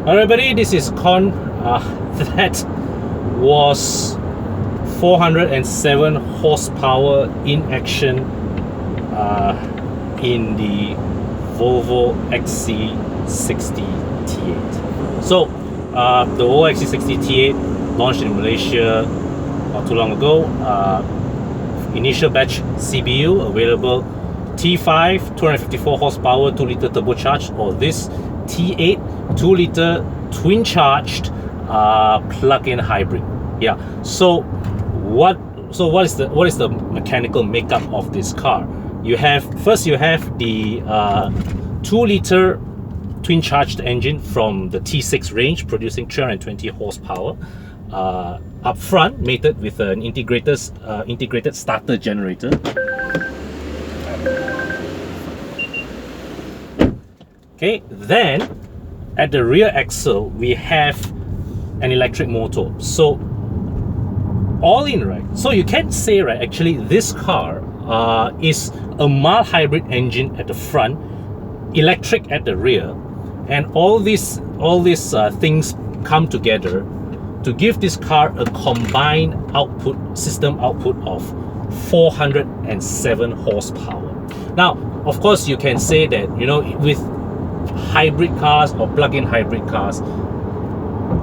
Alright, buddy, this is that was 407 horsepower in action in the Volvo XC60 T8. So the Volvo XC60 T8 launched in Malaysia not too long ago. Initial batch CBU available T5 254 horsepower 2-litre turbocharged, or this T8 2-litre twin-charged plug-in hybrid. Yeah. So what is the mechanical makeup of this car? You have the 2-litre twin-charged engine from the T6 range, producing 320 horsepower. Up front, mated with an integrated starter generator. Okay, then at the rear axle we have an electric motor. So all in, right? So you can say, right, actually this car is a mild hybrid engine at the front, electric at the rear, and all these things come together to give this car a combined system output of 407 horsepower. Now, of course, you can say that, you know, with hybrid cars or plug-in hybrid cars,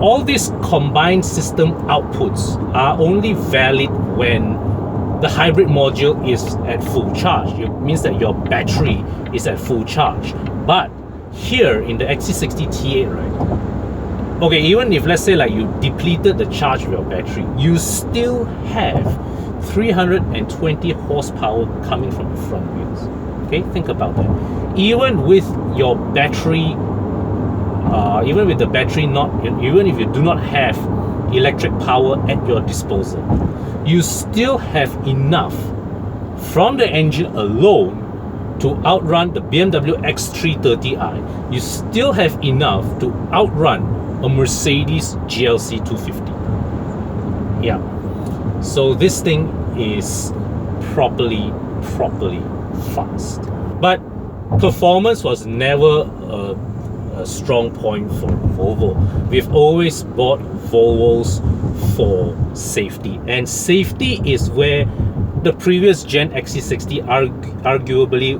all these combined system outputs are only valid when the hybrid module is at full charge. It means that your battery is at full charge. But here in the XC60 T8, right, okay, even if let's say like you depleted the charge of your battery, you still have 320 horsepower coming from the front wheels. Okay, think about that. Even with your battery, even if you do not have electric power at your disposal, you still have enough from the engine alone to outrun the BMW X330i. You still have enough to outrun a Mercedes GLC 250. Yeah, so this thing is properly fast. But performance was never a strong point for Volvo. We've always bought Volvos for safety, and safety is where the previous gen XC60 arguably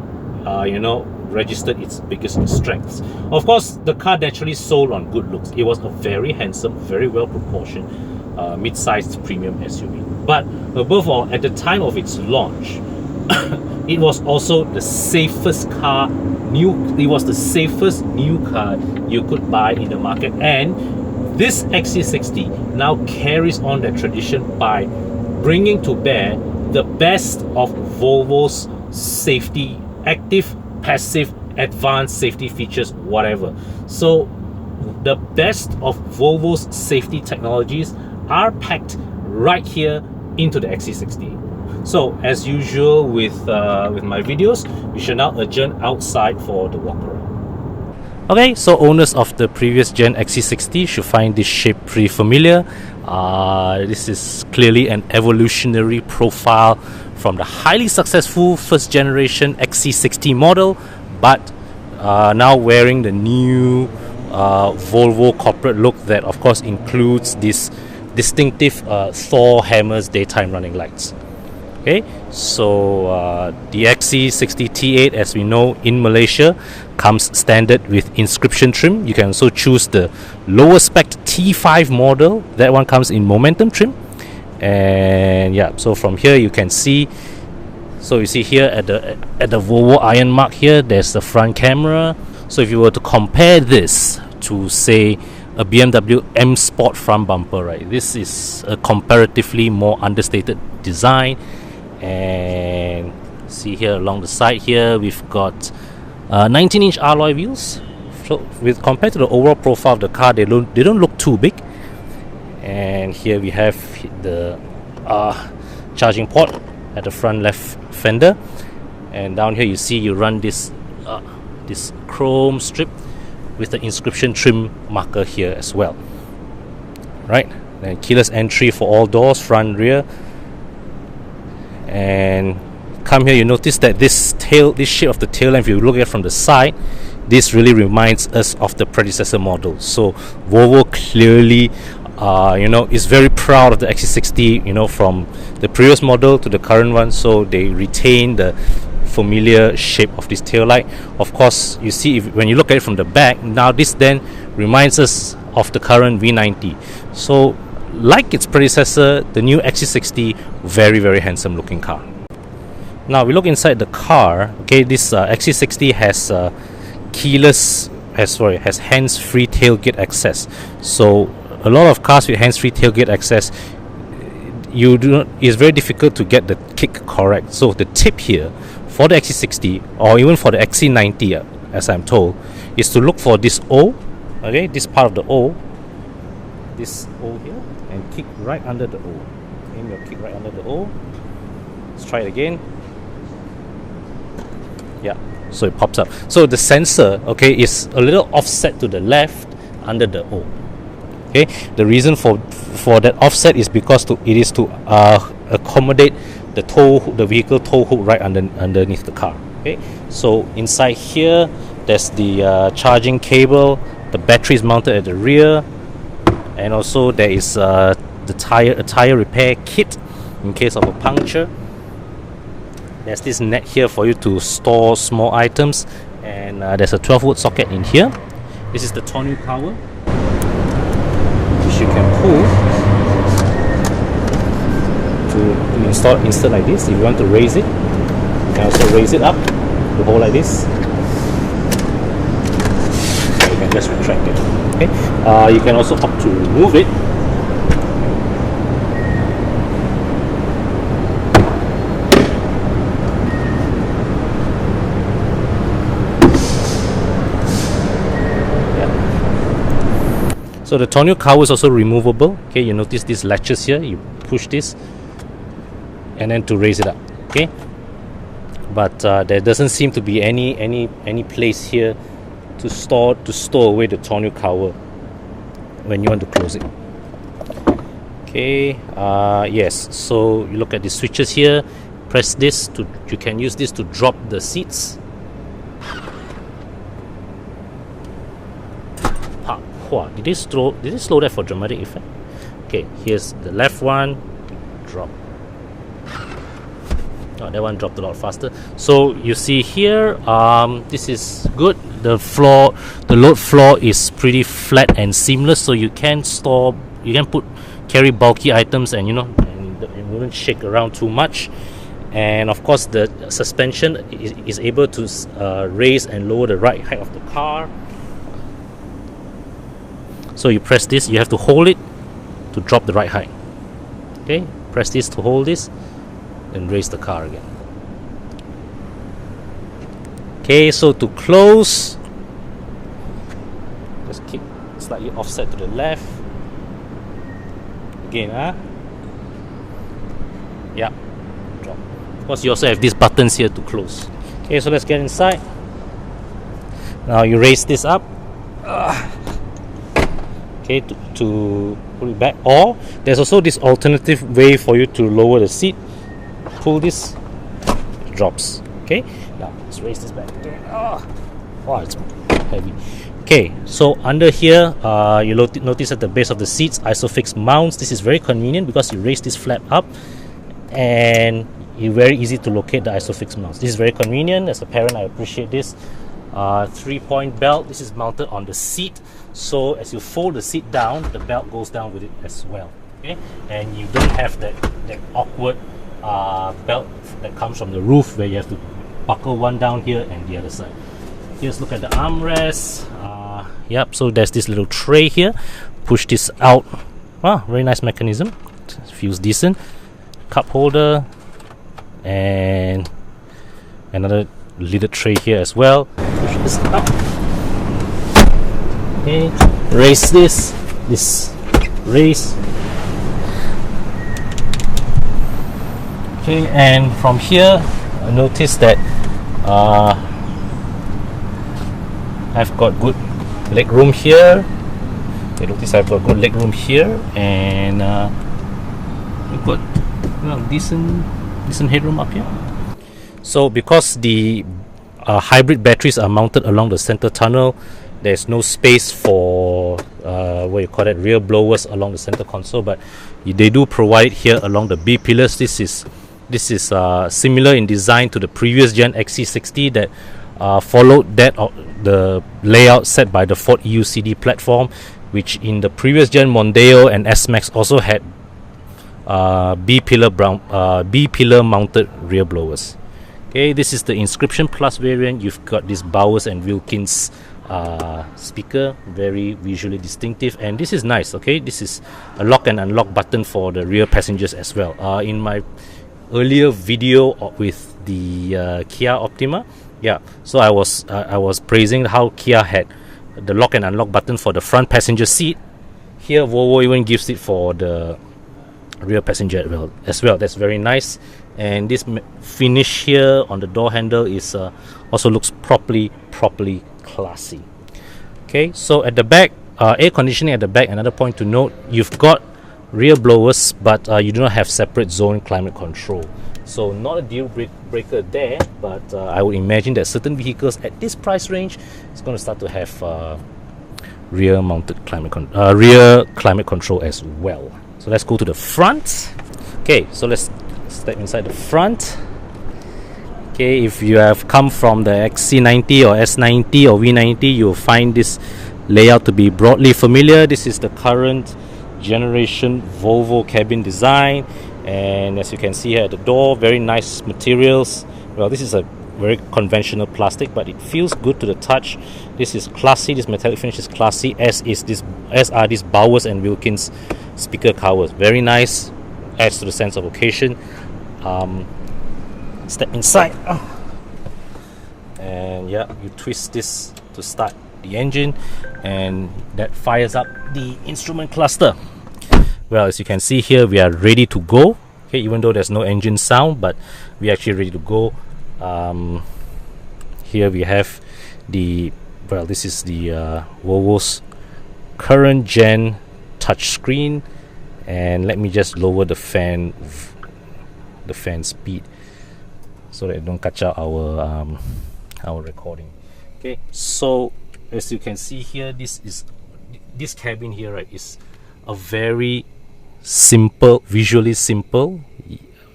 registered its biggest strengths. Of course, the car naturally sold on good looks. It was a very handsome, very well proportioned mid-sized premium SUV. But above all, at the time of its launch, it was also the safest car. It was the safest new car you could buy in the market, and this XC60 now carries on that tradition by bringing to bear the best of Volvo's safety, active, passive, advanced safety features, whatever. So the best of Volvo's safety technologies are packed right here into the XC60. So as usual with my videos, we shall now adjourn outside for the walk around. Okay, so owners of the previous gen XC60 should find this shape pretty familiar. This is clearly an evolutionary profile from the highly successful first generation XC60 model, but now wearing the new Volvo corporate look that of course includes this distinctive Thor hammers daytime running lights. Okay, so the XC60 T8, as we know in Malaysia, comes standard with Inscription trim. You can also choose the lower spec T5 model. That one comes in Momentum trim. And yeah, so from here you can see, so you see here at the Volvo iron mark here, there's the front camera. So if you were to compare this to say a BMW M Sport front bumper, right, this is a comparatively more understated design. And see here along the side here, we've got 19-inch alloy wheels. So with compared to the overall profile of the car, they don't look too big. And here we have the charging port at the front left fender, and down here you see you run this chrome strip with the Inscription trim marker here as well, right? And keyless entry for all doors, front, rear. And come here, you notice that this shape of the tail lamp, if you look at it from the side, this really reminds us of the predecessor model. So Volvo clearly is very proud of the XC60, from the previous model to the current one. So they retain the familiar shape of this tail light. Of course, you see, when you look at it from the back, now this then reminds us of the current V90. So like its predecessor, the new XC60, very, very handsome looking car. Now we look inside the car. Okay, this XC60 has has hands-free tailgate access. So a lot of cars with hands-free tailgate access, it's very difficult to get the kick correct. So the tip here for the XC60, or even for the XC90, as I'm told, is to look for this O, okay, this part of the O, this O here, and kick right under the O. Aim your kick right under the O. Let's try it again. Yeah, so it pops up. So the sensor, okay, is a little offset to the left under the O. Okay, the reason for that offset is because it is to accommodate the vehicle tow hook right underneath the car. Okay, so inside here there's the charging cable. The battery is mounted at the rear, and also there is a tire repair kit in case of a puncture. There's this net here for you to store small items, and there's a 12-volt socket in here. This is the tonneau cover, which you can pull to insert like this. If you want to raise it, you can also raise it up to hold like this. So you can just retract it. Okay. You can also opt to remove it. So the tonneau cover is also removable. Okay, you notice these latches here. You push this, and then to raise it up. Okay, but there doesn't seem to be any place here to store away the tonneau cover when you want to close it. Okay, yes. So you look at the switches here. Press this you can use this to drop the seats. Wow, did it slow that for dramatic effect? Okay, here's the left one, drop. Oh, that one dropped a lot faster. So you see here, this is good. The load floor is pretty flat and seamless, so you can carry bulky items, and it wouldn't shake around too much. And of course, the suspension is able to raise and lower the ride height of the car. So you press this, you have to hold it to drop the ride height. Okay, press this to hold this, and raise the car again. Okay, so to close, just keep slightly offset to the left. Again, yeah, drop. Of course, you also have these buttons here to close. Okay, so let's get inside. Now you raise this up. Okay, to pull it back, or there's also this alternative way for you to lower the seat. Pull this, it drops. Okay, now let's raise this back again. Wow, it's heavy. Okay, so under here, you notice at the base of the seats, isofix mounts. This is very convenient because you raise this flap up, and it's very easy to locate the isofix mounts. This is very convenient. As a parent, I appreciate this. 3-point belt. This is mounted on the seat, so as you fold the seat down, the belt goes down with it as well. Okay, and you don't have that awkward belt that comes from the roof where you have to buckle one down here and the other side. Here's look at the armrest. Yep, so there's this little tray here. Push this out. Wow, very nice mechanism. It feels decent. Cup holder, and another lidded tray here as well. Push this up. Okay, raise this raise. Okay, and from here, I notice that I've got good leg room here. Okay, notice I've got good leg room here, and we've got decent headroom up here. So because the hybrid batteries are mounted along the center tunnel, there's no space for what you call that, rear blowers along the center console, but they do provide here along the B pillars. This is similar in design to the previous gen XC60 that followed that the layout set by the Ford E-AWD platform, which in the previous gen Mondeo and S-Max also had B pillar mounted rear blowers. Okay, this is the Inscription Plus variant. You've got this Bowers and Wilkins speaker, very visually distinctive, and this is nice. Okay, this is a lock and unlock button for the rear passengers as well. In my earlier video with the Kia Optima, so I was praising how Kia had the lock and unlock button for the front passenger seat. Here Volvo even gives it for the rear passenger as well. That's very nice. And this finish here on the door handle is also looks properly classy. Okay, so at the back, air conditioning at the back. Another point to note, you've got rear blowers, but you do not have separate zone climate control. So not a deal breaker there, but I would imagine that certain vehicles at this price range is going to start to have rear climate control as well. So let's go to the front. Okay, so let's step inside the front. Okay, if you have come from the XC90 or S90 or V90, you'll find this layout to be broadly familiar. This is the current generation Volvo cabin design, and as you can see here at the door, very nice materials. Well, this is a very conventional plastic, but it feels good to the touch. This is classy. This metallic finish is classy, as are these Bowers and Wilkins speaker covers. Very nice, adds to the sense of occasion. Step inside, and you twist this to start the engine, and that fires up the instrument cluster. Well, as you can see here, we are ready to go. Okay, even though there's no engine sound, but we're actually ready to go. Here we have this is the Volvo's current gen touchscreen, and let me just lower the fan speed so that it don't catch out our recording. Okay, so as you can see here, this cabin here, right, is a very visually simple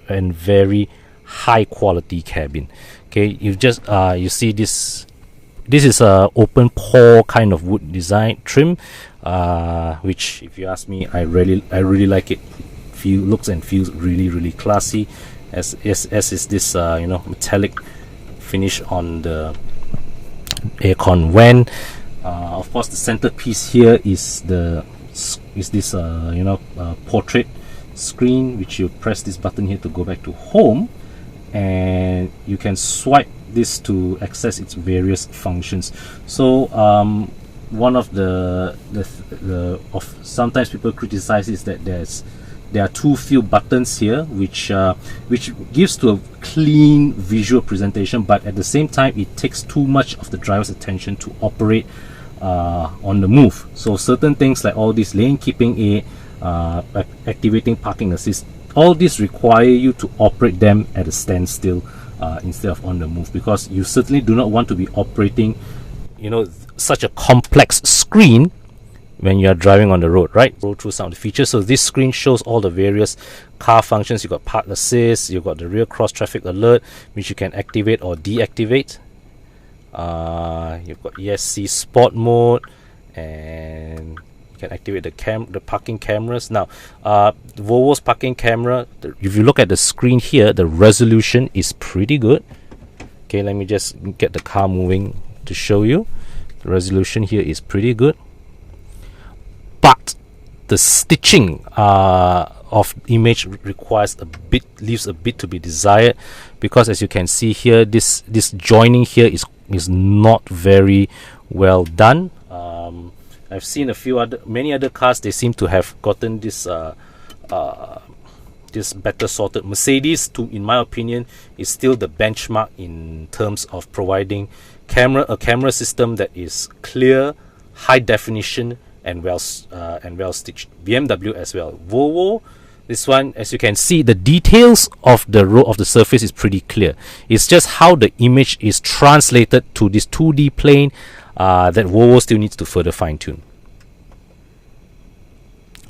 and very high quality cabin. Okay, you see this is a open pore kind of wood design trim, which, if you ask me, I really like it. Looks and feels really classy, as is this metallic finish on the aircon vent. Of course, the centerpiece here is this portrait screen, which you press this button here to go back to home, and you can swipe this to access its various functions. So one of the sometimes people criticize is that there are too few buttons here, which gives to a clean visual presentation, but at the same time it takes too much of the driver's attention to operate on the move. So certain things like all this lane keeping aid, activating parking assist, all this require you to operate them at a standstill instead of on the move, because you certainly do not want to be operating such a complex screen when you are driving on the road, right? Go through some of the features. So this screen shows all the various car functions. You've got park assist, you've got the rear cross traffic alert, which you can activate or deactivate. You've got ESC sport mode, and you can activate the parking cameras. Now, Volvo's parking camera, if you look at the screen here, the resolution is pretty good. Okay, let me just get the car moving to show you. The resolution here is pretty good, but the stitching of image leaves a bit to be desired, because as you can see here, this joining here is not very well done. I've seen many other cars, they seem to have gotten this better sorted. Mercedes, in my opinion, is still the benchmark in terms of providing a camera system that is clear, high definition, and well stitched. BMW as well. Volvo This one, as you can see, the details of the road of the surface is pretty clear. It's just how the image is translated to this 2D plane that Volvo still needs to further fine-tune.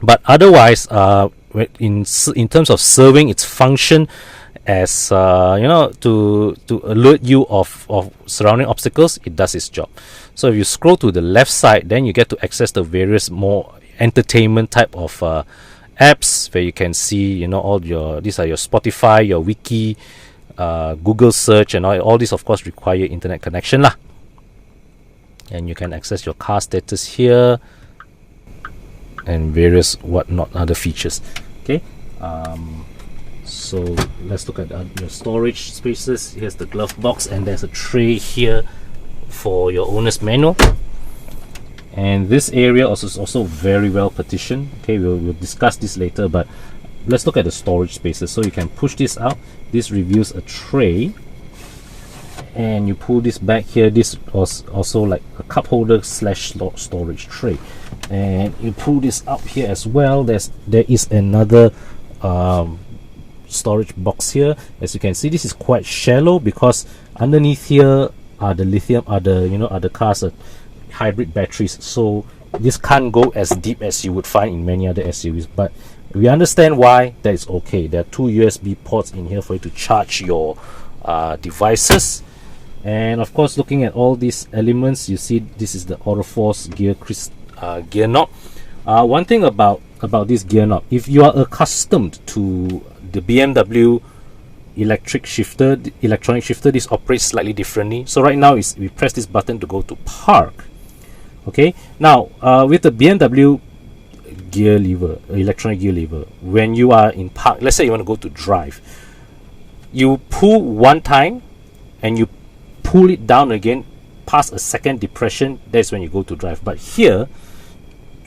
But otherwise, in terms of serving its function as to alert you of surrounding obstacles, it does its job. So if you scroll to the left side, then you get to access the various more entertainment type of apps where you can see these are your Spotify, your wiki, Google search, and all these of course require internet connection lah. And you can access your car status here and various whatnot other features. Okay, so let's look at your storage spaces. Here's the glove box, and there's a tray here for your owner's manual. And this area is also very well partitioned. Okay, we'll discuss this later, but let's look at the storage spaces. So you can push this out. This reveals a tray, and you pull this back here. This was also like a cup holder / storage tray, and you pull this up here as well. There is another storage box here. As you can see, this is quite shallow because underneath here are the lithium, other cars hybrid batteries, so this can't go as deep as you would find in many other SUVs, but we understand why that is okay. There are 2 USB ports in here for you to charge your devices. And of course, looking at all these elements, you see this is the Autoforce gear knob. One thing about this gear knob, if you are accustomed to the BMW electronic shifter, this operates slightly differently. So right now we press this button to go to park. Okay, now with the BMW gear lever, electronic gear lever, when you are in park, let's say you want to go to drive, you pull one time and you pull it down again past a second depression. That's when you go to drive. But here,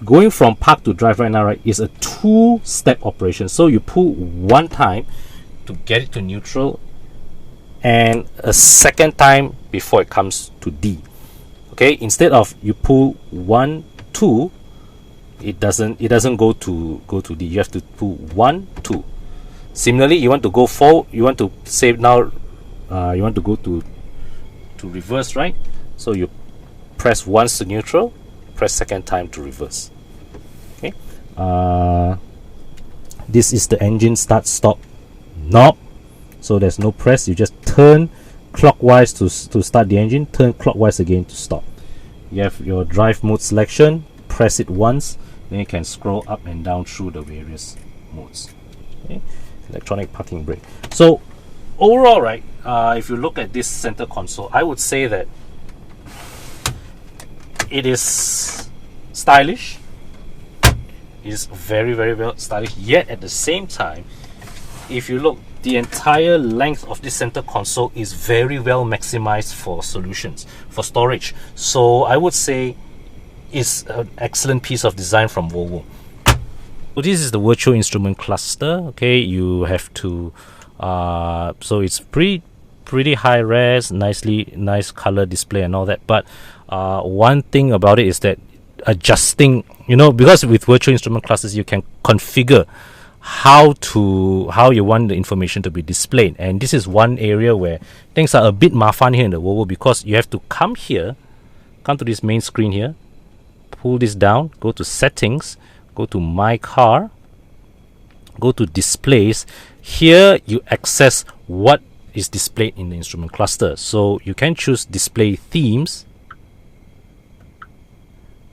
going from park to drive right now, right, is a 2-step operation. So you pull one time to get it to neutral, and a second time before it comes to D. Okay, instead of you pull 1, 2, it doesn't go to D. You have to pull 1, 2. Similarly, you want to go forward, you want to save now, you want to go to reverse, right? So you press once to neutral, press second time to reverse. Okay, this is the engine start stop knob, so there's no press. You just turn clockwise to start the engine, turn clockwise again to stop. You have your drive mode selection, press it once, then you can scroll up and down through the various modes. Okay, electronic parking brake. So overall, right, if you look at this center console, I would say that it is stylish. It is very, very well stylish, yet at the same time, if you look, the entire length of this center console is very well maximized for solutions, for storage. So I would say it's an excellent piece of design from Volvo. So this is the virtual instrument cluster. Okay, you have to so it's pretty high res, nice color display and all that. But one thing about it is that adjusting, because with virtual instrument clusters you can configure how you want the information to be displayed. And this is one area where things are a bit mafan here in the Volvo, because you have to come to this main screen here, pull this down, go to settings, go to my car, go to displays. Here you access what is displayed in the instrument cluster. So you can choose display themes.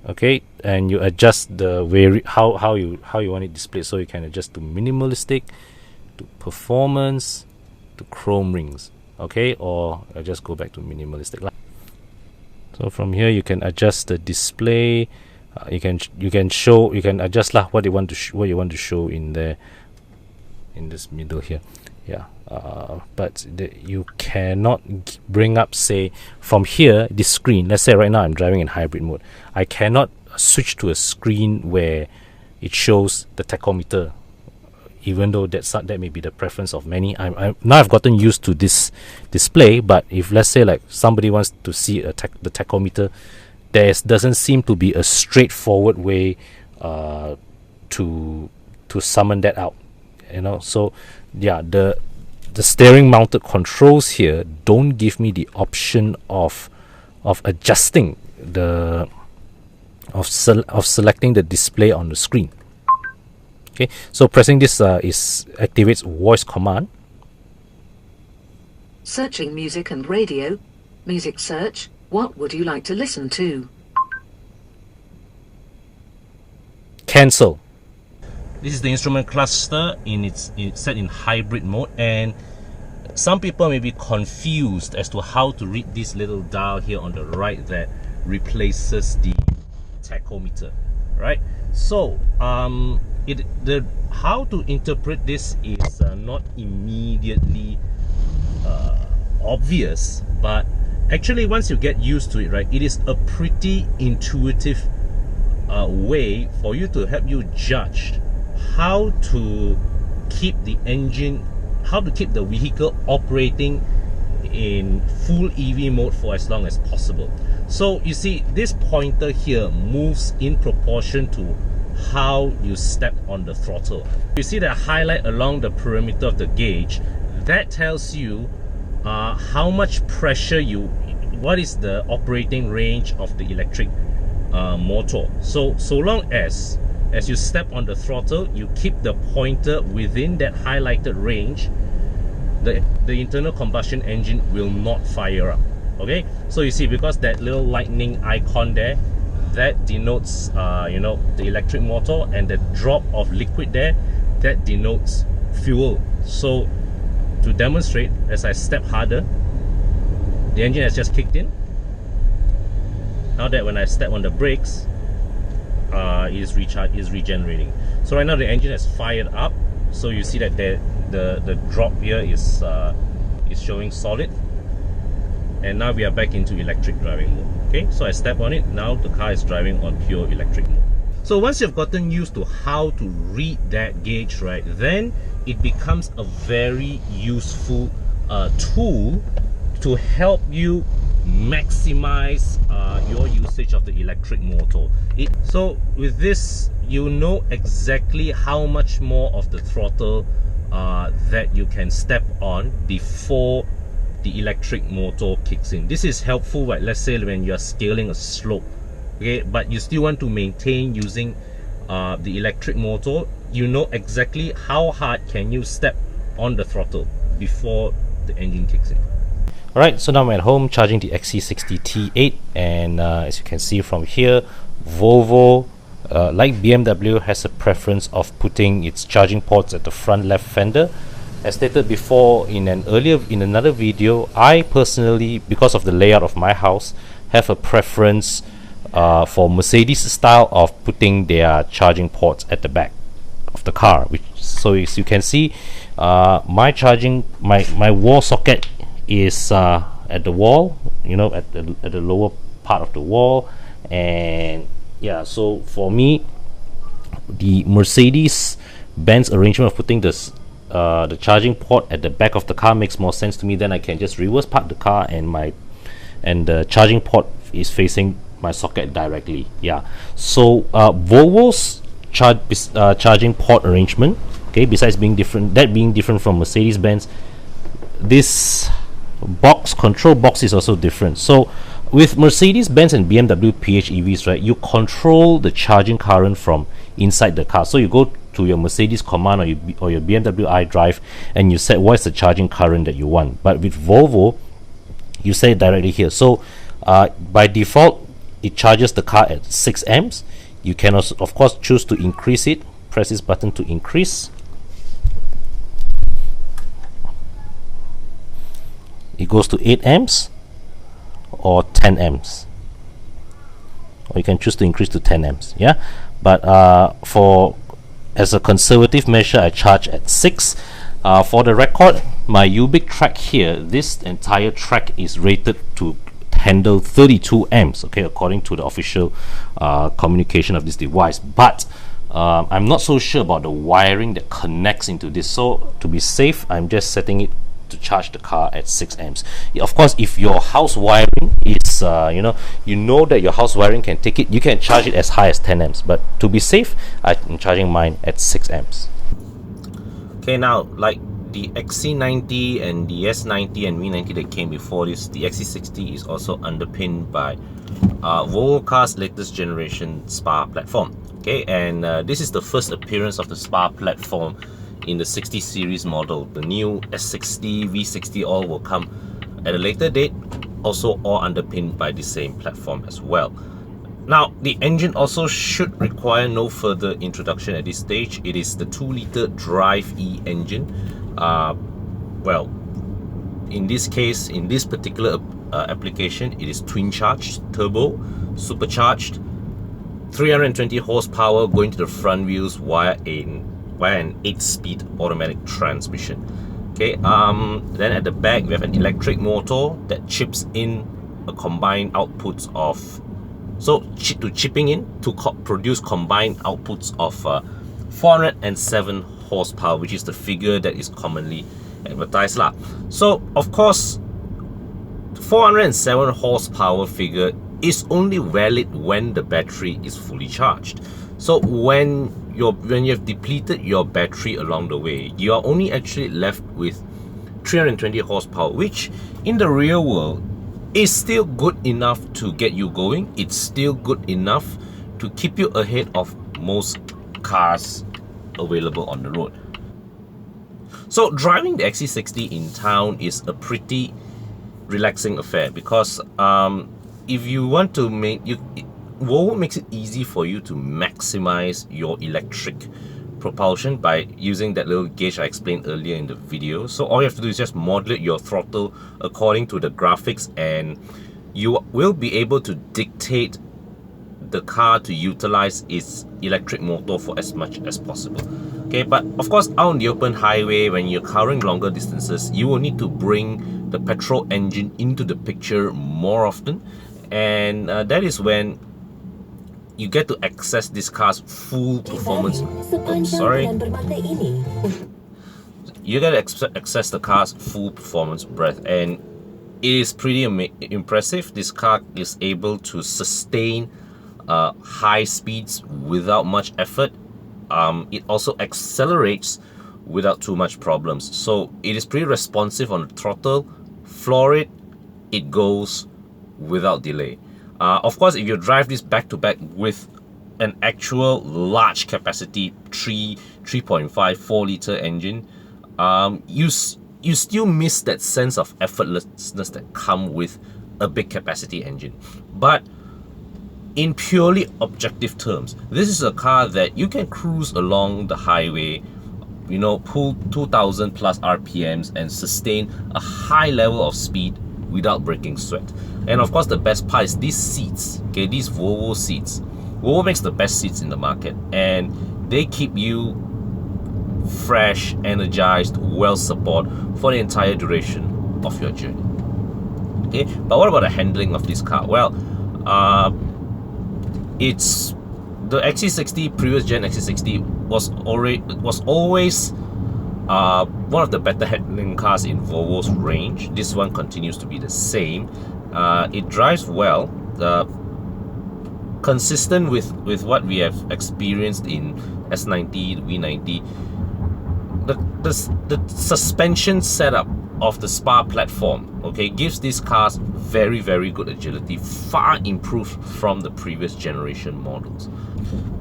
Okay, and you adjust the how you want it displayed. So you can adjust to minimalistic, to performance, to chrome rings. Okay, or I just go back to minimalistic. So from here you can adjust the display. You can adjust what you want to show in there, in this middle here. Yeah, but you cannot bring up, say, from here, this screen. Let's say right now I'm driving in hybrid mode. I cannot switch to a screen where it shows the tachometer, even though that may be the preference of many. Now I've gotten used to this display, but if let's say like somebody wants to see the tachometer, there doesn't seem to be a straightforward way to summon that out. So yeah, the steering mounted controls here don't give me the option of adjusting of selecting the display on the screen. Okay, so pressing this activates voice command. Searching music and radio. Music search. What would you like to listen to? Cancel. This is the instrument cluster it's set in hybrid mode, and some people may be confused as to how to read this little dial here on the right that replaces the tachometer, right? So how to interpret this is not immediately obvious, but actually once you get used to it, right, it is a pretty intuitive way for you to help you judge how to keep the vehicle operating in full EV mode for as long as possible. So you see, this pointer here moves in proportion to how you step on the throttle. You see that highlight along the perimeter of the gauge. That tells you how much pressure what is the operating range of the electric motor. So long as you step on the throttle, you keep the pointer within that highlighted range, the internal combustion engine will not fire up. Okay, so you see, because that little lightning icon there, that denotes the electric motor, and the drop of liquid there, that denotes fuel. So to demonstrate, as I step harder, the engine has just kicked in. Now that when I step on the brakes, it is regenerating. So right now the engine has fired up. So you see that the drop here is showing solid, and now we are back into electric driving mode. Okay, so I step on it. Now the car is driving on pure electric mode. So once you've gotten used to how to read that gauge, right, then it becomes a very useful tool to help you maximize your usage of the electric motor. So with this, you know exactly how much more of the throttle that you can step on before the electric motor kicks in. This is helpful, right? Let's say when you are scaling a slope, okay, but you still want to maintain using the electric motor. You know exactly how hard can you step on the throttle before the engine kicks in. Alright, so now I'm at home charging the XC60 T8, and as you can see from here, Volvo, like BMW, has a preference of putting its charging ports at the front left fender. As stated before in another video, I personally, because of the layout of my house, have a preference for Mercedes style of putting their charging ports at the back of the car. So as you can see, my wall socket is at the wall, at the lower part of the wall, and yeah, so for me, the Mercedes-Benz arrangement of putting the charging port at the back of the car makes more sense to me. Then I can just reverse park the car, and the charging port is facing my socket directly. Yeah, so Volvo's charging port arrangement, okay, besides being different from Mercedes-Benz, this control box is also different. So with Mercedes-Benz and BMW PHEVs, right, you control the charging current from inside the car. So you go to your Mercedes command or your BMW iDrive, and you set what is the charging current that you want. But with Volvo, you set it directly here. So by default, it charges the car at 6 amps. You can also, of course, choose to increase it. Press this button to increase. It goes to 8 amps or 10 amps, or you can choose to increase to 10 amps. Yeah, but as a conservative measure, I charge at 6. For the record, my Ubik track here, this entire track is rated to handle 32 amps, okay, according to the official communication of this device. But I'm not so sure about the wiring that connects into this, so to be safe, I'm just setting it to charge the car at 6 amps. Of course, if your house wiring is you know that your house wiring can take it, you can charge it as high as 10 amps, but to be safe, I'm charging mine at 6 amps. Okay, now like the XC90 and the S90 and V90 that came before this, the XC60 is also underpinned by Volvo Cars' latest generation SPA platform. Okay, and this is the first appearance of the SPA platform in the 60 series model. The new S60, V60 all will come at a later date, also all underpinned by the same platform as well. Now, the engine also should require no further introduction at this stage. It is the 2-liter Drive E engine. Well, in this case, in this particular application, it is twin-charged, turbo, supercharged, 320 horsepower going to the front wheels via an 8-speed automatic transmission. Okay, then at the back we have an electric motor that chips in a combined outputs of, produce combined outputs of 407 horsepower, which is the figure that is commonly advertised lah. So of course, 407 horsepower figure is only valid when the battery is fully charged. So when you have depleted your battery along the way, you are only actually left with 320 horsepower, which in the real world is still good enough to get you going. It's still good enough to keep you ahead of most cars available on the road. So driving the XC60 in town is a pretty relaxing affair, because if you want to Volvo makes it easy for you to maximize your electric propulsion by using that little gauge I explained earlier in the video. So all you have to do is just modulate your throttle according to the graphics, and you will be able to dictate the car to utilize its electric motor for as much as possible. Okay, but of course out on the open highway, when you're covering longer distances, you will need to bring the petrol engine into the picture more often, and that is when you get to access this car's full performance. You get to access the car's full performance breadth, and it is pretty impressive. This car is able to sustain high speeds without much effort. It also accelerates without too much problems. So it is pretty responsive on the throttle. Floor it, it goes without delay. Of course, if you drive this back to back with an actual large capacity 3.5 4-liter engine, you still miss that sense of effortlessness that come with a big capacity engine. But in purely objective terms, this is a car that you can cruise along the highway, you know, pull 2000 plus RPMs and sustain a high level of speed without breaking sweat. And of course, the best part is these seats. Okay, these Volvo seats. Volvo makes the best seats in the market, and they keep you fresh, energized, well supported for the entire duration of your journey. Okay, but what about the handling of this car? Well, it's the XC60, previous gen XC60 was always one of the better handling cars in Volvo's range. This one continues to be the same. It drives well, consistent with what we have experienced in S90, V90. The suspension setup of the SPA platform, okay, gives these cars very, very good agility, far improved from the previous generation models.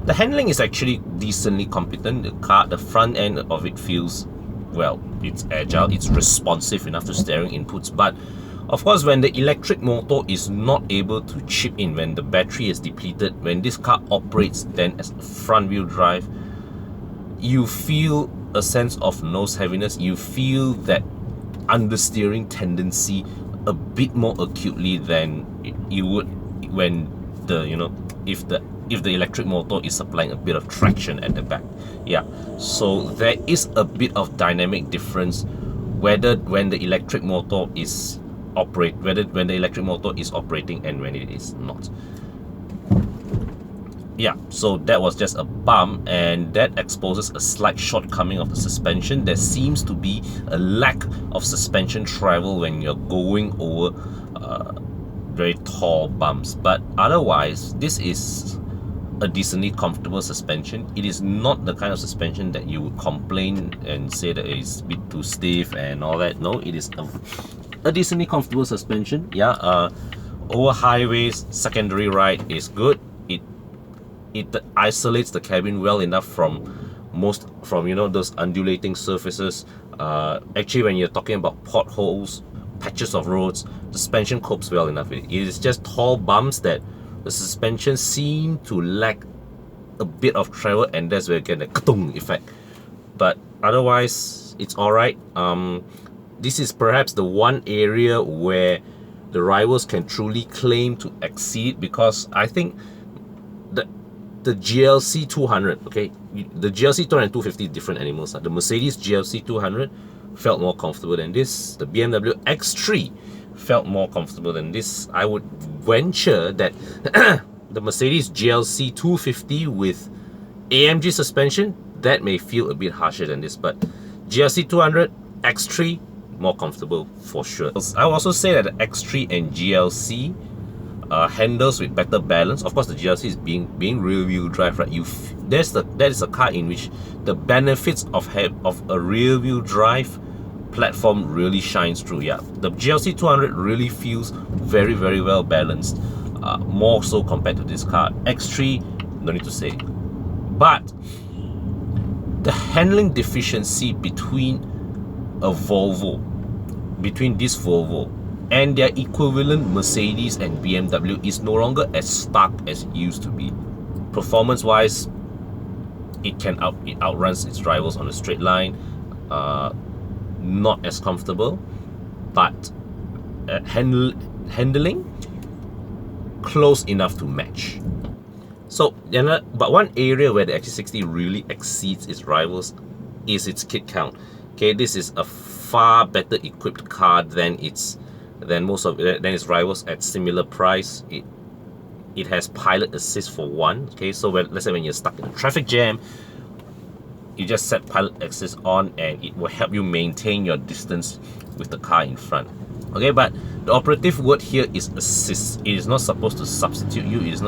The handling is actually decently competent. The front end of it feels, well, it's agile, it's responsive enough to steering inputs, but of course, when the electric motor is not able to chip in, when the battery is depleted, when this car operates then as front-wheel drive, you feel a sense of nose heaviness. You feel that understeering tendency a bit more acutely than you would when if the electric motor is supplying a bit of traction at the back. Yeah, so there is a bit of dynamic difference when the electric motor is operating and when it is not. Yeah, so that was just a bump, and that exposes a slight shortcoming of the suspension. There seems to be a lack of suspension travel when you're going over very tall bumps, but otherwise this is a decently comfortable suspension. It is not the kind of suspension that you would complain and say that it's a bit too stiff and all that. No, it is a decently comfortable suspension. Yeah, over highways, secondary ride is good. It isolates the cabin well enough from you know, those undulating surfaces. Actually, when you're talking about potholes, patches of roads, the suspension copes well enough. It is just tall bumps that the suspension seem to lack a bit of travel, and that's where you get the katung effect. But otherwise, it's alright. This is perhaps the one area where the rivals can truly claim to exceed, because I think the GLC 200, okay, the GLC 200 and 250 different animals. The Mercedes GLC 200 felt more comfortable than this. The BMW X3 felt more comfortable than this. I would venture that the Mercedes GLC 250 with AMG suspension, that may feel a bit harsher than this, but GLC 200, X3, more comfortable for sure. I will also say that the X3 and GLC handles with better balance. Of course, the GLC is being rear-wheel drive, right? That is a car in which the benefits of a rear-wheel drive platform really shines through. Yeah, the GLC 200 really feels very, very well balanced, more so compared to this car. X3, no need to say. But the handling deficiency between this Volvo and their equivalent Mercedes and BMW is no longer as stark as it used to be. Performance-wise, it outruns its rivals on a straight line. Not as comfortable, but handling close enough to match. So, but one area where the XC60 really exceeds its rivals is its kit count. Okay, this is a far better equipped car than its rivals at similar price. It has pilot assist for one. Okay, so let's say when you're stuck in a traffic jam, you just set pilot assist on and it will help you maintain your distance with the car in front. Okay, but the operative word here is assist. It is not supposed to substitute you. You're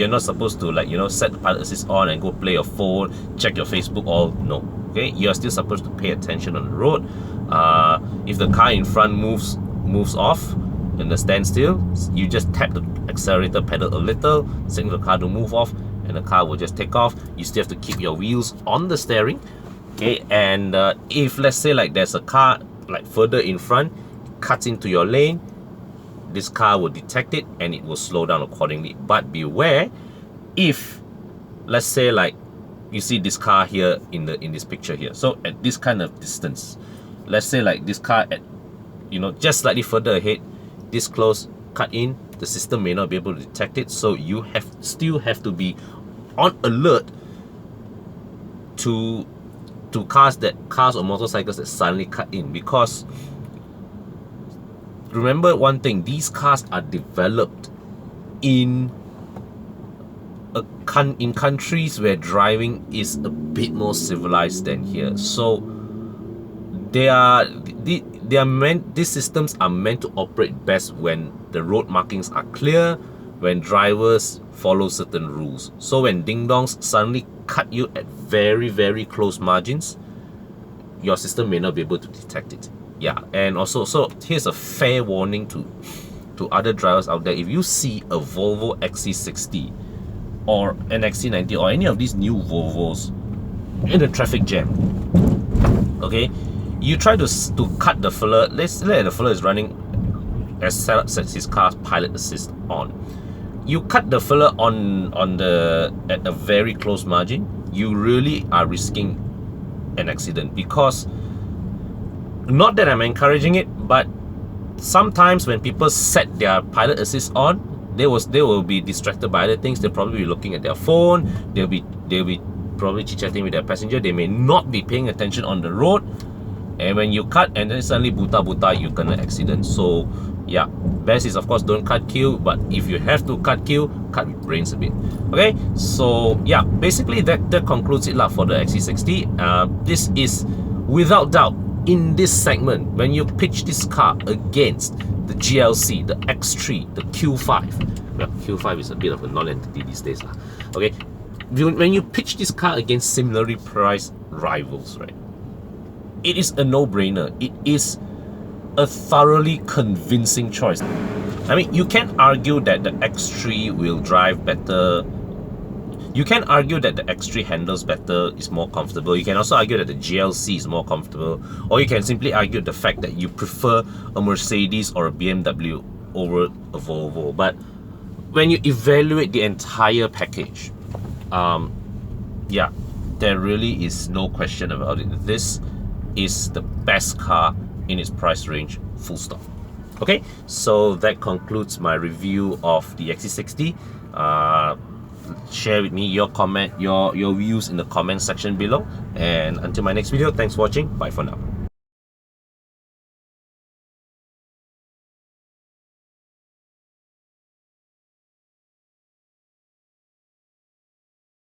not supposed to, like, you know, set the pilot assist on and go play your phone, check your Facebook, all. No. Okay, you're still supposed to pay attention on the road. If the car in front moves off in the standstill, you just tap the accelerator pedal a little, signal the car to move off, and the car will just take off. You still have to keep your wheels on the steering. Okay, and if let's say like there's a car like further in front, cuts into your lane, this car will detect it and it will slow down accordingly. But beware, if let's say like you see this car here in this picture here, so at this kind of distance, let's say like this car at, you know, just slightly further ahead, this close, cut in, the system may not be able to detect it, so you still have to be on alert to cars or motorcycles that suddenly cut in. Because remember one thing, these cars are developed in countries where driving is a bit more civilized than here. So these systems are meant to operate best when the road markings are clear, when drivers follow certain rules. So when ding-dongs suddenly cut you at very, very close margins, your system may not be able to detect it. Yeah, and also, so here's a fair warning to other drivers out there. If you see a Volvo XC60 or an XC90 or any of these new Volvos in a traffic jam, okay, you try to cut the fella. Let's say the fella is running as his car's pilot assist on. You cut the fella at a very close margin, you really are risking an accident. Because, not that I'm encouraging it, but sometimes when people set their pilot assist on, they will be distracted by other things. They'll probably be looking at their phone, they'll be probably chit-chatting with their passenger, they may not be paying attention on the road, and when you cut and then suddenly buta, you gonna accident. So yeah, best is of course don't cut queue, but if you have to cut queue, cut with brains a bit. Okay, so yeah, basically that concludes it for the XC60. This is without doubt, in this segment, when you pitch this car against the GLC, the X3, the Q5, well, Q5 is a bit of a non-entity these days. Okay, when you pitch this car against similarly priced rivals, right, it is a no-brainer. It is a thoroughly convincing choice. I mean, you can argue that the X3 will drive better. You can argue that the X3 handles better, is more comfortable. You can also argue that the GLC is more comfortable. Or you can simply argue the fact that you prefer a Mercedes or a BMW over a Volvo. But when you evaluate the entire package, yeah, there really is no question about it. This is the best car in its price range, full stop. Okay, so that concludes my review of the XC60. Share with me your views in the comment section below, and until my next video, thanks for watching. Bye for now.